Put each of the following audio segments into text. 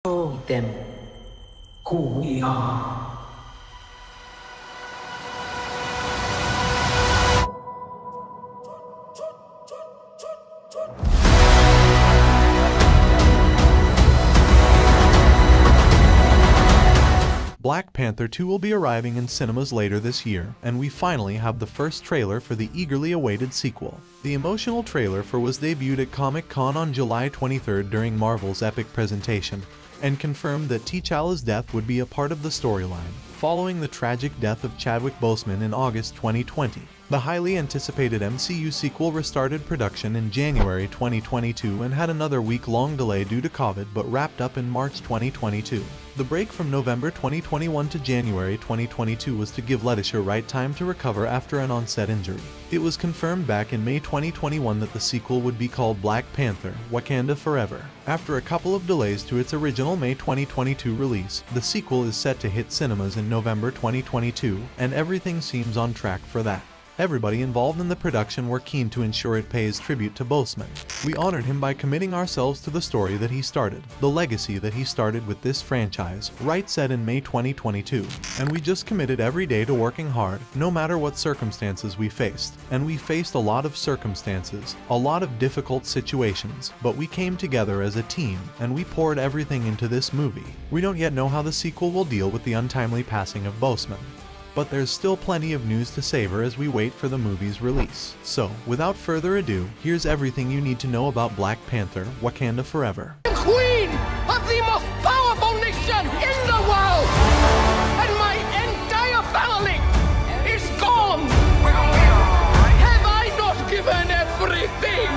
told them who we are. Black Panther 2 will be arriving in cinemas later this year, and we finally have the first trailer for the eagerly awaited sequel. The emotional trailer was debuted at Comic-Con on July 23rd during Marvel's epic presentation, and confirmed that T'Challa's death would be a part of the storyline, following the tragic death of Chadwick Boseman in August 2020. The highly anticipated MCU sequel restarted production in January 2022 and had another week-long delay due to COVID but wrapped up in March 2022. The break from November 2021 to January 2022 was to give Letitia Wright time to recover after an onset injury. It was confirmed back in May 2021 that the sequel would be called Black Panther: Wakanda Forever. After a couple of delays to its original May 2022 release, the sequel is set to hit cinemas in November 2022, and everything seems on track for that. Everybody involved in the production were keen to ensure it pays tribute to Boseman. We honored him by committing ourselves to the story that he started, the legacy that he started with this franchise, Wright said in May 2022. And we just committed every day to working hard, no matter what circumstances we faced. And we faced a lot of circumstances, a lot of difficult situations, but we came together as a team, and we poured everything into this movie. We don't yet know how the sequel will deal with the untimely passing of Boseman, but there's still plenty of news to savor as we wait for the movie's release. So, without further ado, here's everything you need to know about Black Panther: Wakanda Forever. Queen of the most powerful nation in the world! And my entire family is gone! Have I not given everything?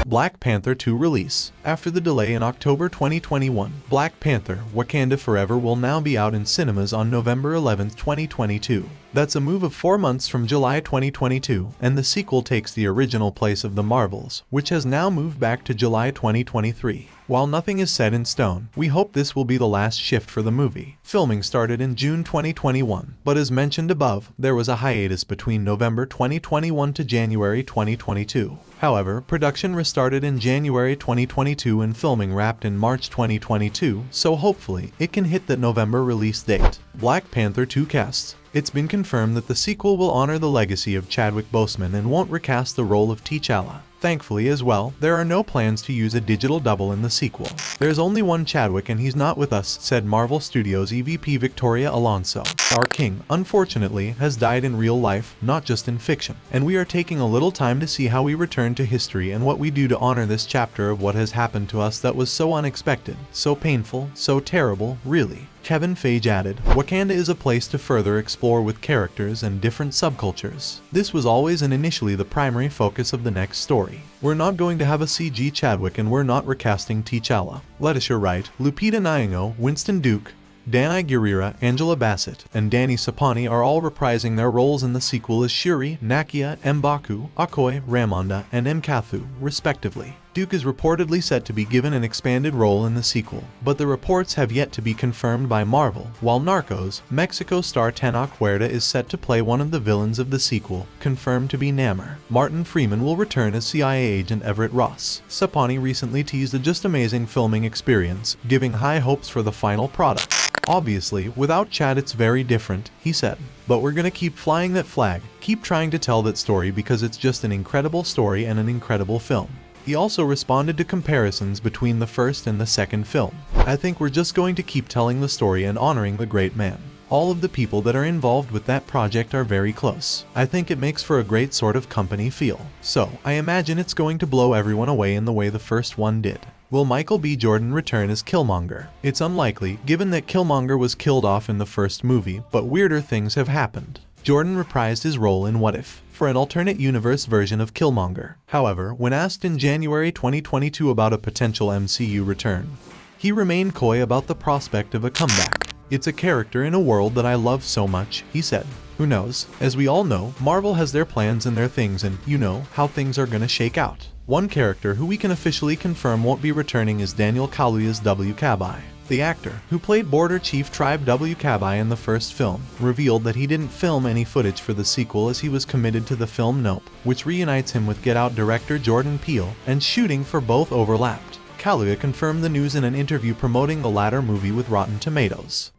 Black Panther 2 release. After the delay in October 2021, Black Panther: Wakanda Forever will now be out in cinemas on November 11, 2022. That's a move of 4 months from July 2022, and the sequel takes the original place of the Marvels, which has now moved back to July 2023. While nothing is set in stone, we hope this will be the last shift for the movie. Filming started in June 2021, but as mentioned above, there was a hiatus between November 2021 to January 2022. However, production restarted in January 2022 and filming wrapped in March 2022, so hopefully it can hit that November release date. Black Panther 2 casts. It's been confirmed that the sequel will honor the legacy of Chadwick Boseman and won't recast the role of T'Challa. Thankfully as well, there are no plans to use a digital double in the sequel. There's only one Chadwick and he's not with us, said Marvel Studios EVP Victoria Alonso. Our king, unfortunately, has died in real life, not just in fiction, and we are taking a little time to see how we return to history and what we do to honor this chapter of what has happened to us that was so unexpected, so painful, so terrible, really. Kevin Feige added, Wakanda is a place to further explore with characters and different subcultures. This was always and initially the primary focus of the next story. We're not going to have a CG Chadwick and we're not recasting T'Challa. Letitia Wright, Lupita Nyong'o, Winston Duke, Danai Gurira, Angela Bassett, and Danny Sapani are all reprising their roles in the sequel as Shuri, Nakia, M'Baku, Okoye, Ramonda, and M'Kathu, respectively. Duke is reportedly set to be given an expanded role in the sequel, but the reports have yet to be confirmed by Marvel, while Narcos, Mexico star Tenoch Huerta is set to play one of the villains of the sequel, confirmed to be Namor. Martin Freeman will return as CIA agent Everett Ross. Sapani recently teased a just amazing filming experience, giving high hopes for the final product. Obviously, without Chad it's very different, he said. But we're gonna keep flying that flag, keep trying to tell that story because it's just an incredible story and an incredible film. He also responded to comparisons between the first and the second film. I think we're just going to keep telling the story and honoring the great man. All of the people that are involved with that project are very close. I think it makes for a great sort of company feel. So, I imagine it's going to blow everyone away in the way the first one did. Will Michael B. Jordan return as Killmonger? It's unlikely, given that Killmonger was killed off in the first movie, but weirder things have happened. Jordan reprised his role in What If? For an alternate universe version of Killmonger. However, when asked in January 2022 about a potential MCU return, he remained coy about the prospect of a comeback. It's a character in a world that I love so much, he said. Who knows? As we all know, Marvel has their plans and their things and, you know, how things are gonna shake out. One character who we can officially confirm won't be returning is Daniel Kaluuya's W. Kabai. The actor, who played Border Chief Tribe W. Kabai in the first film, revealed that he didn't film any footage for the sequel as he was committed to the film Nope, which reunites him with Get Out director Jordan Peele, and shooting for both overlapped. Kaluuya confirmed the news in an interview promoting the latter movie with Rotten Tomatoes.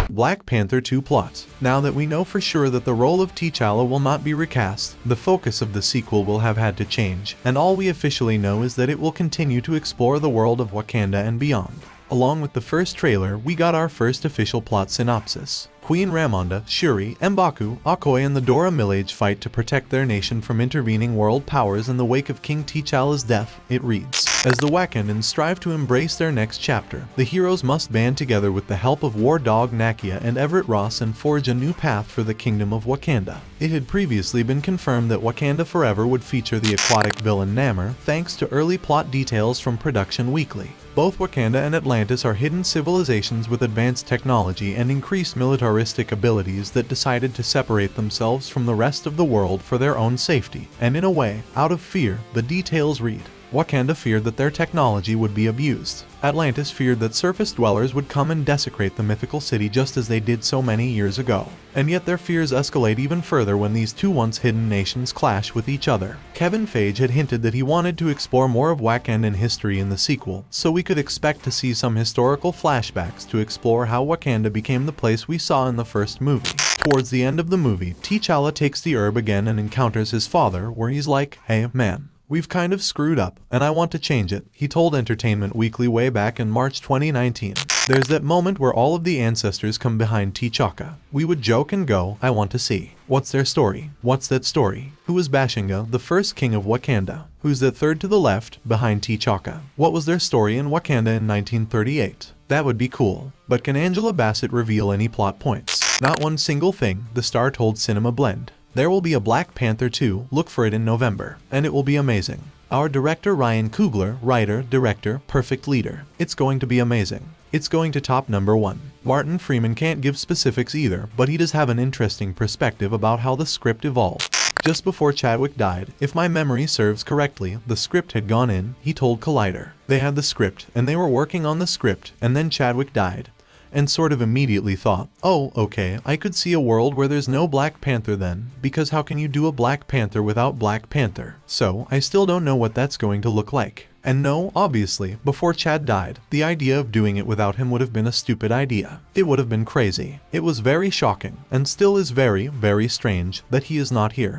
Black Panther 2 plot. Now that we know for sure that the role of T'Challa will not be recast, the focus of the sequel will have had to change, and all we officially know is that it will continue to explore the world of Wakanda and beyond. Along with the first trailer, we got our first official plot synopsis. Queen Ramonda, Shuri, M'Baku, Okoye and the Dora Milaje fight to protect their nation from intervening world powers in the wake of King T'Challa's death, it reads. As the Wakandans strive to embrace their next chapter, the heroes must band together with the help of War Dog Nakia and Everett Ross and forge a new path for the Kingdom of Wakanda. It had previously been confirmed that Wakanda Forever would feature the aquatic villain Namor, thanks to early plot details from Production Weekly. Both Wakanda and Atlantis are hidden civilizations with advanced technology and increased militaristic abilities that decided to separate themselves from the rest of the world for their own safety, and in a way, out of fear, the details read. Wakanda feared that their technology would be abused. Atlantis feared that surface dwellers would come and desecrate the mythical city just as they did so many years ago. And yet their fears escalate even further when these two once hidden nations clash with each other. Kevin Feige had hinted that he wanted to explore more of Wakandan history in the sequel, so we could expect to see some historical flashbacks to explore how Wakanda became the place we saw in the first movie. Towards the end of the movie, T'Challa takes the herb again and encounters his father, where he's like, "Hey, man. We've kind of screwed up, and I want to change it," he told Entertainment Weekly way back in March 2019. There's that moment where all of the ancestors come behind T'Chaka. We would joke and go, "I want to see. What's their story? What's that story? Who is Bashinga, the first king of Wakanda? Who's that third to the left, behind T'Chaka? What was their story in Wakanda in 1938? That would be cool." But can Angela Bassett reveal any plot points? Not one single thing, the star told Cinema Blend. There will be a Black Panther 2, look for it in November, and it will be amazing. Our director Ryan Coogler, writer, director, perfect leader. It's going to be amazing. It's going to top #1. Martin Freeman can't give specifics either, but he does have an interesting perspective about how the script evolved. Just before Chadwick died, if my memory serves correctly, the script had gone in, he told Collider. They had the script, and they were working on the script, and then Chadwick died. And sort of immediately thought, oh, okay, I could see a world where there's no Black Panther then, because how can you do a Black Panther without Black Panther? So, I still don't know what that's going to look like. And no, obviously, before Chad died, the idea of doing it without him would have been a stupid idea. It would have been crazy. It was very shocking, and still is very, very strange, that he is not here.